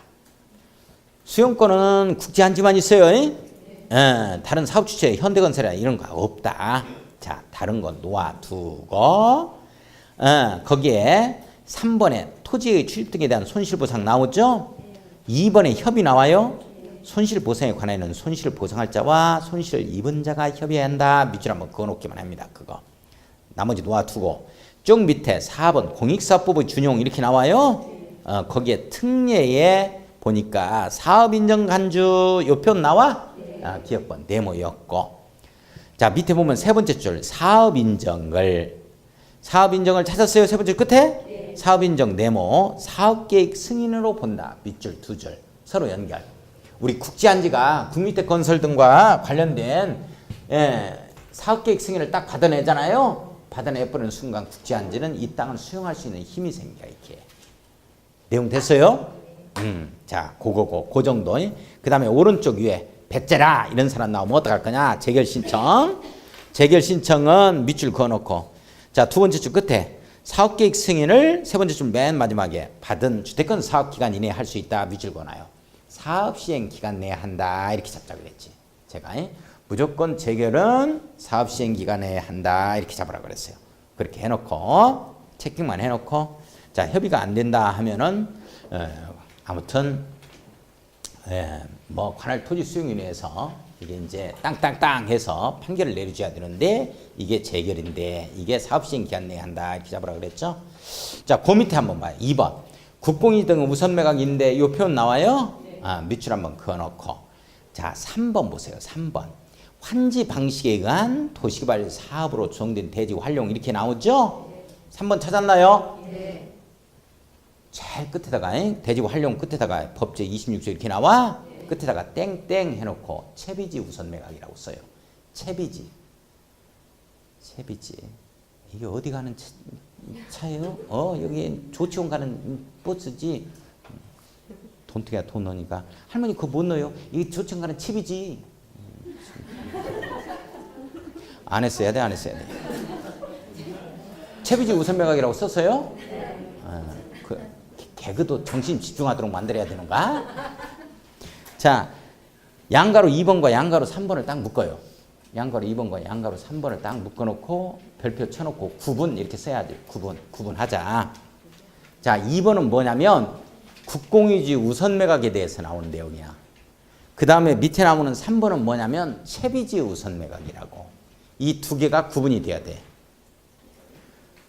수용권은 국지한지만 있어요. 다른 사업주체, 현대건설이나 이런 거 없다. 자, 다른 건 놓아두고 거기에 3번에 토지의 출입 등에 대한 손실보상 나오죠? 2번에 협의 나와요? 손실보상에 관하여는 손실보상할 자와 손실을 입은 자가 협의해야 한다. 밑줄 한번 그어놓기만 합니다. 그거. 나머지 놓아두고 쭉 밑에 4번 공익사업법의 준용 이렇게 나와요. 거기에 특례에 보니까 사업인정간주 요 표 나와? 기억번 네모였고. 자 밑에 보면 세 번째 줄 사업인정을 찾았어요. 세 번째 끝에? 사업인정 네모 사업계획 승인으로 본다. 밑줄 두 줄 서로 연결. 우리 국제안지가 국민택건설 등과 관련된 사업계획 승인을 딱 받아내잖아요. 받아내버리는 순간 국제안지는 이 땅을 수용할 수 있는 힘이 생겨. 이렇게 내용 됐어요? 자 그거고 그 정도. 그 다음에 오른쪽 위에 배째라 이런 사람 나오면 어떡할 거냐. 재결 신청은 밑줄 그어놓고 자 두 번째 줄 끝에 사업계획 승인을 세 번째 줄 맨 마지막에 받은 주택건 사업기간 이내에 할 수 있다. 밑줄 그어놔요. 사업시행 기간 내에 한다. 이렇게 잡자 그랬지. 제가 무조건 재결은 사업시행 기간 내에 한다. 이렇게 잡으라 그랬어요. 그렇게 해놓고 체킹만 해놓고 자 협의가 안 된다 하면은 아무튼 뭐 관할 토지 수용위원회에서 이게 이제 땅땅땅 해서 판결을 내려줘야 되는데 이게 재결인데 이게 사업시행 기간 내에 한다. 이렇게 잡으라 그랬죠. 자 그 밑에 한번 봐요. 2번 국공유지 등 우선 매각인데 이 표현 나와요. 밑줄 한번 그어놓고 자 3번 보세요. 3번 환지 방식에 의한 도시개발 사업으로 조성된 대지 활용 이렇게 나오죠. 3번 찾았나요? 네. 제일 끝에다가 대지 활용 끝에다가 법제 26조 이렇게 나와. 끝에다가 땡땡 해놓고 채비지 우선 매각이라고 써요. 채비지 이게 어디 가는 차예요? 여기 조치원 가는 버스지. 돈투기야 돈 넣으니까 할머니 그거 못 넣어요. 이게 조치원 가는 채비지. 안 했어야 돼. 채비지 우선 매각이라고 썼어요? 그 개그도 정신 집중하도록 만들어야 되는가? 자, 양가로 2번과 양가로 3번을 딱 묶어요. 양가로 2번과 양가로 3번을 딱 묶어놓고 별표 쳐놓고 구분 이렇게 써야지. 구분하자. 자, 2번은 뭐냐면 국공유지 우선 매각에 대해서 나오는 내용이야. 그 다음에 밑에 나오는 3번은 뭐냐면 채비지 우선 매각이라고. 이 두 개가 구분이 돼야 돼.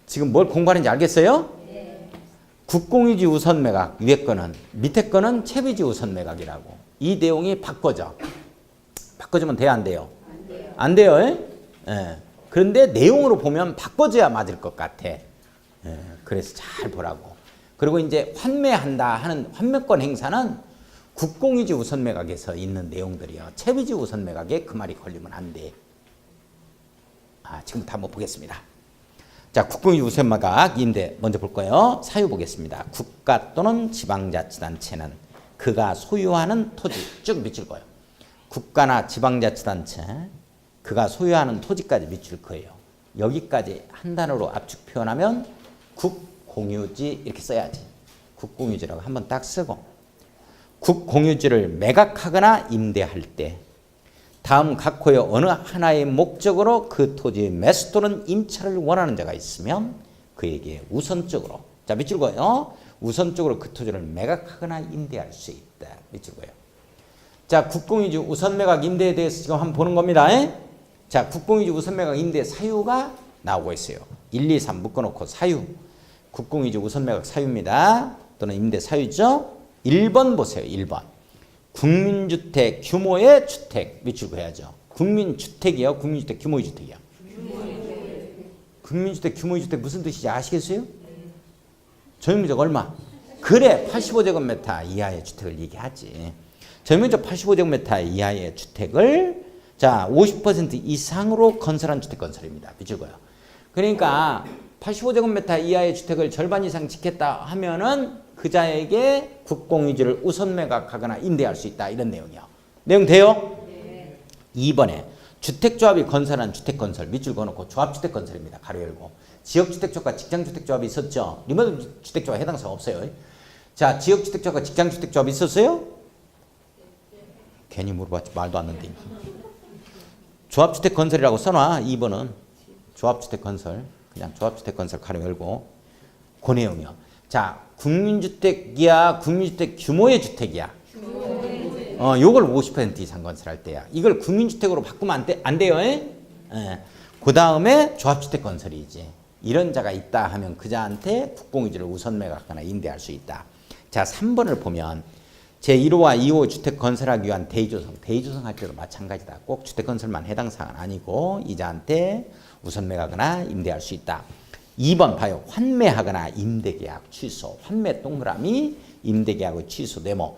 지금 뭘 공부하는지 알겠어요? 네. 국공유지 우선 매각 위에 거는 밑에 거는 채비지 우선 매각이라고. 이 내용이 바꿔주면 돼요? 안 돼요? 안 돼요. 예. 그런데 내용으로 보면 바꿔줘야 맞을 것 같아. 그래서 잘 보라고. 그리고 이제 환매한다 하는 환매권 행사는 국공유지 우선 매각에서 있는 내용들이요. 채비지 우선 매각에 그 말이 걸리면 안 돼. 지금부터 한번 보겠습니다. 자, 국공유지 우선 매각 임대 먼저 볼 거예요. 사유 보겠습니다. 국가 또는 지방자치단체는 그가 소유하는 토지 쭉 밑줄 거예요. 국가나 지방자치단체 그가 소유하는 토지까지 밑줄 거예요. 여기까지 한 단어로 압축 표현하면 국공유지 이렇게 써야지. 국공유지라고 한번 딱 쓰고 국공유지를 매각하거나 임대할 때 다음 각 호의 어느 하나의 목적으로 그 토지의 매수 또는 임차를 원하는 자가 있으면 그에게 우선적으로 자 밑줄 거예요. 우선적으로 그 토지를 매각하거나 임대할 수 있다. 밑줄 거예요. 자 국공유지 우선 매각 임대에 대해서 지금 한번 보는 겁니다. 자 국공유지 우선 매각 임대 사유가 나오고 있어요. 1, 2, 3 묶어놓고 사유 국공유지 우선 매각 사유입니다. 또는 임대 사유죠. 1번 보세요. 1번 국민주택 규모의 주택 밑줄 그어야죠. 국민주택이요. 국민주택 규모의 주택이요. 국민주택 규모의 주택 무슨 뜻인지 아시겠어요? 전용면적 얼마? 그래 85제곱미터 이하의 주택을 얘기하지. 전용면적 85제곱미터 이하의 주택을 자 50% 이상으로 건설한 주택 건설입니다. 밑줄 그어요. 그러니까 85제곱미터 이하의 주택을 절반 이상 짓겠다 하면은 그자에게 국공유지를 우선 매각하거나 임대할 수 있다. 이런 내용이요. 내용 돼요? 네. 2번에 주택조합이 건설한 주택건설 밑줄 그어놓고 조합주택건설입니다. 가로 열고 지역주택조합과 직장주택조합이 있었죠. 리모델 주택조합 해당사가 없어요. 자 지역주택조합과 직장주택조합이 있었어요? 괜히 물어봤지 말도 안 되는데. 조합주택건설이라고 써놔. 2번은 조합주택건설 그냥 조합주택건설 가로 열고 그 내용이요. 자 국민주택이야 국민주택 규모의 주택이야. 요걸 50% 이상 건설할 때야. 이걸 국민주택으로 바꾸면 안 돼요. 그 다음에 조합주택 건설이지. 이런 자가 있다 하면 그 자한테 국공유지를 우선 매각하거나 임대할 수 있다. 자, 3번을 보면 제1호와 2호 주택 건설하기 위한 대의조성 할 때도 마찬가지다. 꼭 주택 건설만 해당 사항은 아니고 이자한테 우선 매각하거나 임대할 수 있다. 2번 봐요. 환매하거나 임대계약 취소. 환매 동그라미 임대계약의 취소 네모.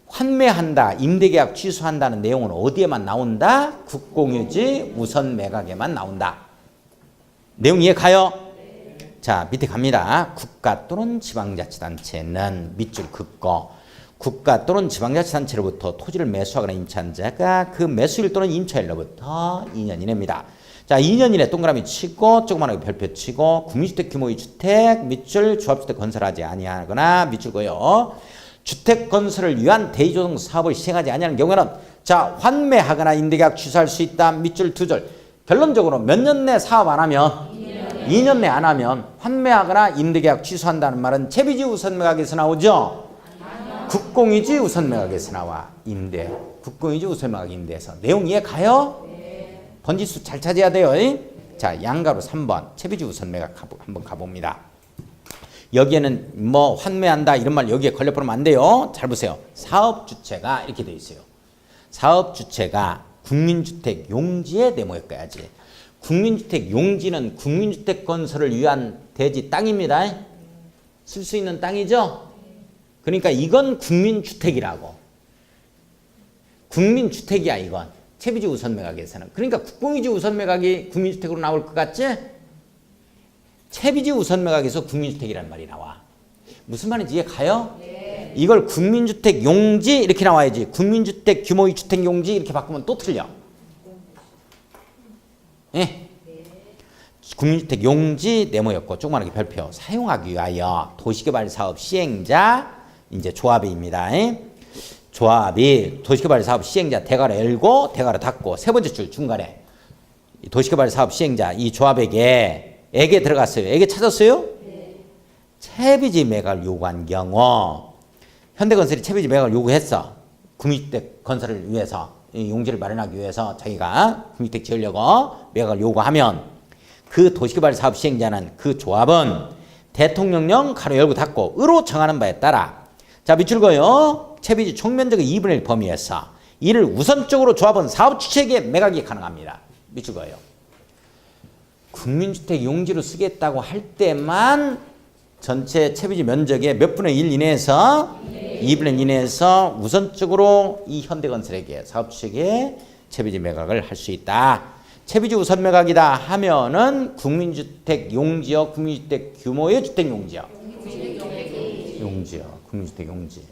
환매한다, 임대계약 취소한다는 내용은 어디에만 나온다? 국공유지 우선 매각에만 나온다. 내용 이해 가요? 자, 밑에 갑니다. 국가 또는 지방자치단체는 밑줄 긋고 국가 또는 지방자치단체로부터 토지를 매수하거나 임차한 자가 그 매수일 또는 임차일로부터 2년 이내입니다. 자, 2년 이내 동그라미 치고 조그만하게 별표 치고 국민주택 규모의 주택 밑줄 조합주택 건설하지 아니하거나 밑줄고요. 주택 건설을 위한 대의조성 사업을 시행하지 아니하는 경우에는 자, 환매하거나 임대계약 취소할 수 있다. 밑줄 두 줄. 결론적으로 몇 년 내 사업 안 하면 2년 내 안 하면 환매하거나 임대계약 취소한다는 말은 채비지 우선 매각에서 나오죠. 국공유지 우선 매각에서 나와. 임대. 국공유지 우선 매각 임대에서. 내용 이해 가요? 번지수 잘 찾아야 돼요. 자, 양가로 3번 채비지 우선 매각 한번 가봅니다. 여기에는 뭐 환매한다 이런 말 여기에 걸려버리면 안 돼요. 잘 보세요. 사업주체가 이렇게 돼 있어요. 사업주체가 국민주택 용지에 내모여야지. 국민주택 용지는 국민주택 건설을 위한 대지 땅입니다. 쓸 수 있는 땅이죠. 그러니까 이건 국민주택이라고. 국민주택이야 이건. 채비지 우선 매각에서는. 그러니까 국공유지 우선 매각이 국민주택으로 나올 것 같지? 채비지 우선 매각에서 국민주택이라는 말이 나와. 무슨 말인지 이해 가요? 네. 이걸 국민주택 용지 이렇게 나와야지. 국민주택 규모의 주택 용지 이렇게 바꾸면 또 틀려. 네. 국민주택 용지 네모였고 조그만하게 별표. 사용하기 위하여 도시개발 사업 시행자 이제 조합입니다. 조합이 도시개발 사업 시행자 대가로 열고 대가로 닫고 세 번째 줄 중간에 도시개발 사업 시행자 이 조합에게 들어갔어요. 에게 찾았어요? 네. 채비지 매각을 요구한 경우 현대건설이 채비지 매각을 요구했어. 국민주택 건설을 위해서 용지를 마련하기 위해서 자기가 국민주택 지으려고 매각을 요구하면 그 도시개발 사업 시행자는 그 조합은 대통령령 가로 열고 닫고 으로 정하는 바에 따라 자 밑줄 그어요. 채비지 총면적의 2분의 1 범위에서 이를 우선적으로 조합은 사업주체에게 매각이 가능합니다. 밑줄 그어요. 국민주택 용지로 쓰겠다고 할 때만 전체 채비지 면적의 몇 분의 1 이내에서 2분의 1 이내에서 우선적으로 이 현대건설에게 사업주체에게 채비지 매각을 할 수 있다. 채비지 우선 매각이다 하면은 국민주택 용지요, 국민주택 규모의 주택 용지요. 용지요, 국민주택 용지.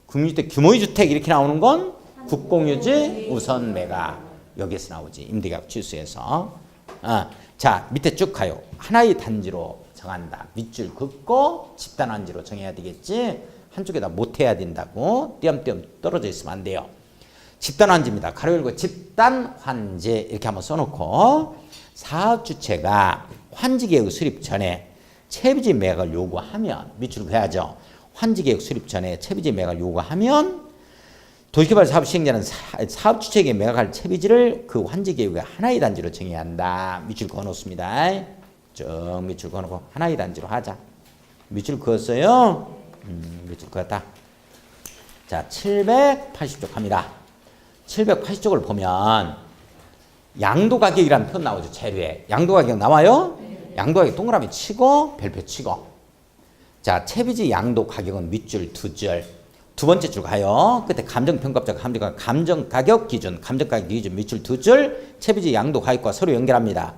국민주택 규모의 주택 이렇게 나오는 건 국공유지 우선 매각 여기에서 나오지. 임대계약 취소해서. 자, 밑에 쭉 가요. 하나의 단지로 정한다. 밑줄 긋고 집단 단지로 정해야 되겠지. 한쪽에다 못해야 된다고. 띄엄띄엄 떨어져 있으면 안 돼요. 집단 환지입니다. 가로 열고 집단 환지 이렇게 한번 써놓고 사업주체가 환지계획 수립 전에 채비지 매각을 요구하면 밑줄 그어야죠. 환지계획 수립 전에 채비지 매각을 요구하면 도시개발 사업 시행자는 사업주체에게 매각할 채비지를 그 환지계획의 하나의 단지로 정해야 한다. 밑줄 그어놓습니다. 쭉 밑줄 그어놓고 하나의 단지로 하자. 밑줄 그었어요? 밑줄 그었다. 자, 780쪽 갑니다. 780쪽을 보면 양도가격이라는 표현 나오죠. 재료에. 양도가격 나와요? 양도가격 동그라미 치고 별표 치고. 자, 채비지 양도가격은 밑줄 두 줄. 두 번째 줄 가요. 끝에 감정평가자 감정가격 기준, 감정가격 기준 밑줄 두 줄, 채비지 양도가격과 서로 연결합니다.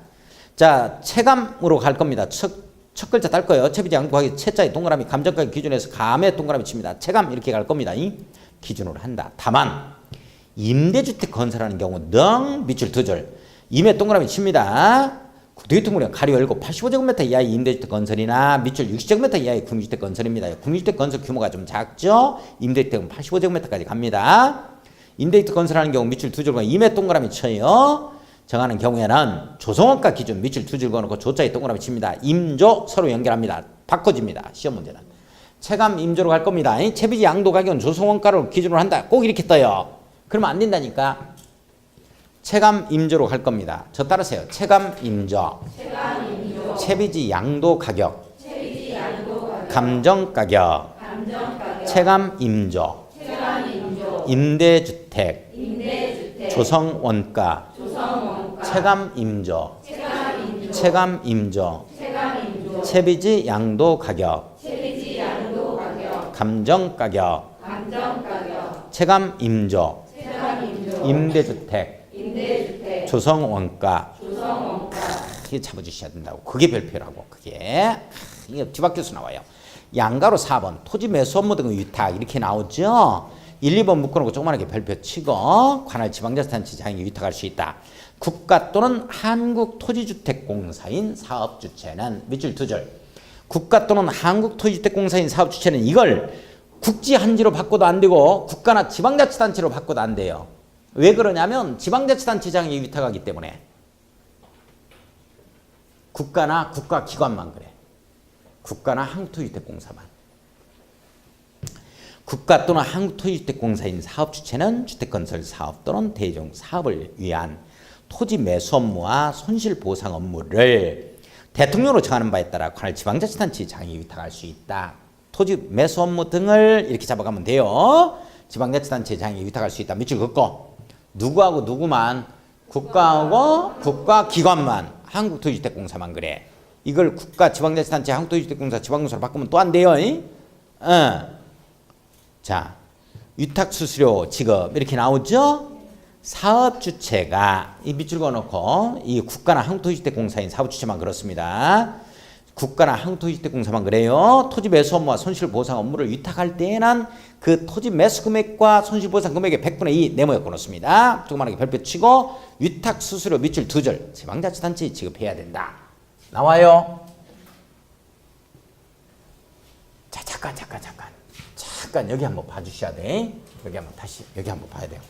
자, 체감으로 갈 겁니다. 첫 글자 딸 거예요. 채비지 양도가격 채자에 동그라미 감정가격 기준에서 감에 동그라미 칩니다. 체감 이렇게 갈 겁니다. 이 기준으로 한다. 다만 임대주택 건설하는 경우는 밑줄 두 줄, 임에 동그라미 칩니다. 대통령령 가로 열고 85제곱미터 이하의 임대주택 건설이나 밑줄 60제곱미터 이하의 국민주택 건설입니다. 국민주택 건설 규모가 좀 작죠? 임대주택은 85제곱미터까지 갑니다. 임대주택 건설하는 경우 밑줄 두 줄과 임에 동그라미 쳐요. 정하는 경우에는 조성원가 기준 밑줄 두 줄 그어놓고 조자에 동그라미 칩니다. 임조 서로 연결합니다. 바꿔집니다. 시험 문제는. 체감 임조로 갈 겁니다. 채비지 양도 가격은 조성원가를 기준으로 한다. 꼭 이렇게 떠요. 그러면 안 된다니까. 체감 임조로 갈 겁니다. 저 따르세요. 체감 임조. 채비지 양도 가격. 감정 가격. 체감 임조. 임대주택. 조성 원가. 체감 임조. 체감 임조. 채비지 양도 가격. 감정 가격. 체감 임조. 임대주택. 조성 원가. 이게 잡아주셔야 된다고. 그게 별표라고. 그게 이게 뒤바뀌어서 나와요. 양가로 4번 토지 매수 업무 등의 위탁 이렇게 나오죠. 1, 2번 묶어놓고 조그맣게 별표 치고 관할 지방자치단체 장애인 위탁할 수 있다. 국가 또는 한국토지주택공사인 사업주체는 밑줄 두 줄. 국가 또는 한국토지주택공사인 사업주체는 이걸 국지한지로 바꿔도 안 되고 국가나 지방자치단체로 바꿔도 안 돼요. 왜 그러냐면 지방자치단체장이 위탁하기 때문에. 국가나 국가기관만 그래. 국가나 한국토지주택공사만. 국가 또는 한국토지주택공사인 사업주체는 주택건설 사업 또는 대종 사업을 위한 토지 매수 업무와 손실보상 업무를 대통령으로 정하는 바에 따라 관할 지방자치단체 장이 위탁할 수 있다. 토지 매수 업무 등을 이렇게 잡아가면 돼요. 지방자치단체 장이 위탁할 수 있다. 밑줄 긋고 누구하고 누구만? 국가하고 국가기관만. 한국토지주택공사만 그래. 이걸 국가, 지방자치단체, 한국토지주택공사, 지방공사로 바꾸면 또 안 돼요. 자, 위탁수수료 지급 이렇게 나오죠? 사업주체가 이 밑줄 그어놓고 이 국가나 한국토지주택공사인 사업주체만 그렇습니다. 국가나 한국토지주택공사만 그래요. 토지 매수 업무와 손실보상 업무를 위탁할 때에는 그 토지 매수 금액과 손실보상 금액의 100분의 2 네모에 넣습니다. 조그만하게 별표 치고 위탁수수료 밑줄 두 줄 지방자치단체에 지급해야 된다. 나와요. 자, 잠깐 여기 한번 봐주셔야 돼. 여기 한번 다시 여기 한번 봐야 돼요.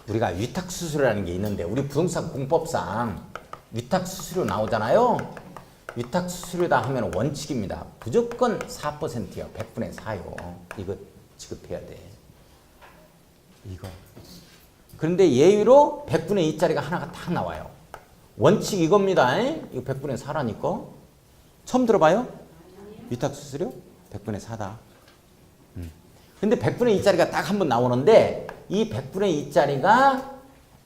우리가 위탁수수료라는 게 있는데 우리 부동산 공법상 위탁수수료 나오잖아요. 위탁수수료다 하면 원칙입니다. 무조건 4%요. 100분의 4요. 이거 지급해야 돼. 이거. 그런데 예외로 100분의 2짜리가 하나가 딱 나와요. 원칙 이겁니다. 이거 100분의 4라니까. 처음 들어봐요? 위탁수수료? 100분의 4다. 근데 100분의 2짜리가 딱 한 번 나오는데 이 100분의 2짜리가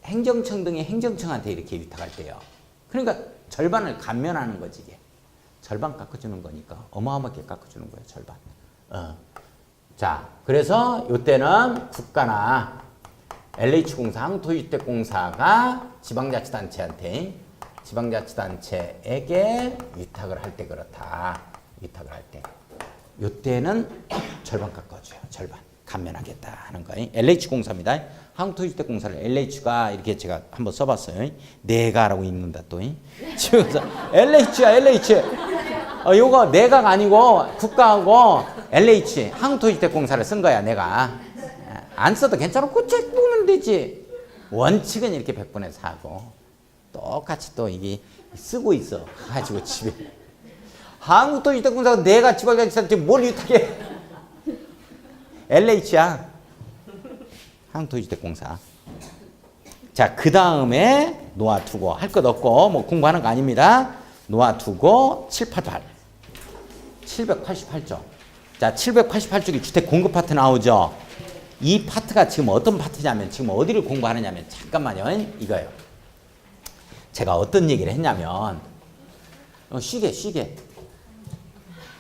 행정청 등의 행정청한테 이렇게 위탁할 때요. 그러니까 절반을 감면하는 거지 이게. 절반 깎아주는 거니까 어마어마하게 깎아주는 거예요. 절반. 자, 그래서 이때는 국가나 LH공사, 한국토지주택공사가 지방자치단체에게 위탁을 할 때 그렇다. 위탁을 할 때. 이때는 절반 깎아줘요. 절반. 감면하겠다 하는 거예요. LH공사입니다. 한국토지주택공사를 LH가 이렇게 제가 한번 써봤어요. 내가라고 읽는다 또. 지금 LH야 LH. 요거 내가가 아니고 국가하고 LH 한국토지주택공사를 쓴 거야 내가. 안 써도 괜찮고 책 보면 되지. 원칙은 이렇게 100분의 4고 똑같이 또 이게 쓰고 있어. 가지고 집에. 한국토지주택공사가 내가 지방자치단체 뭘 위탁해? LH야. 한국토지주택공사. 자, 그 다음에 놓아두고 할 것 없고 뭐 공부하는 거 아닙니다. 놓아두고 788조. 자, 788쪽이 주택 공급 파트 나오죠. 이 파트가 지금 어떤 파트냐면 지금 어디를 공부하느냐면 잠깐만요. 이거예요. 제가 어떤 얘기를 했냐면 쉬게.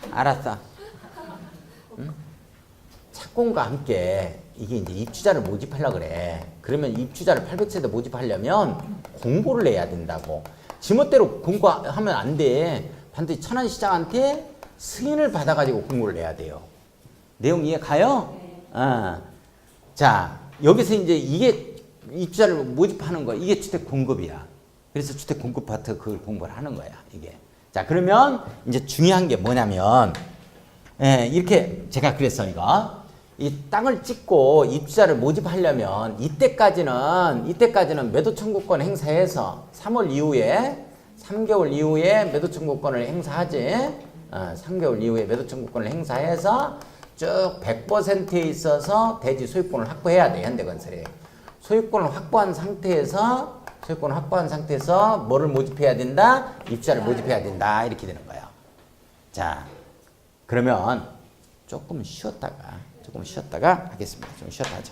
알았어. 응? 착공과 함께 이게 이제 입주자를 모집하려고 그래. 그러면 입주자를 800세대 모집하려면 공고를 내야 된다고. 지멋대로 공고하면 안 돼. 반드시 천안시장한테 승인을 받아가지고 공고를 내야 돼요. 내용 이해 가요? 자, 여기서 이제 이게 입주자를 모집하는 거, 이게 주택 공급이야. 그래서 주택 공급 파트 그걸 공부를 하는 거야, 이게. 자, 그러면 이제 중요한 게 뭐냐면, 이렇게 제가 그랬어, 이거. 이 땅을 찍고 입주자를 모집하려면 이때까지는 매도 청구권 행사해서 3월 이후에 3개월 이후에 매도 청구권을 행사하지. 3개월 이후에 매도 청구권을 행사해서 쭉 100%에 있어서 대지 소유권을 확보해야 돼. 현대건설이. 소유권을 확보한 상태에서 뭐를 모집해야 된다? 입자를 모집해야 된다. 이렇게 되는 거예요. 자, 그러면 조금 쉬었다가 하겠습니다. 좀 쉬었다 하죠.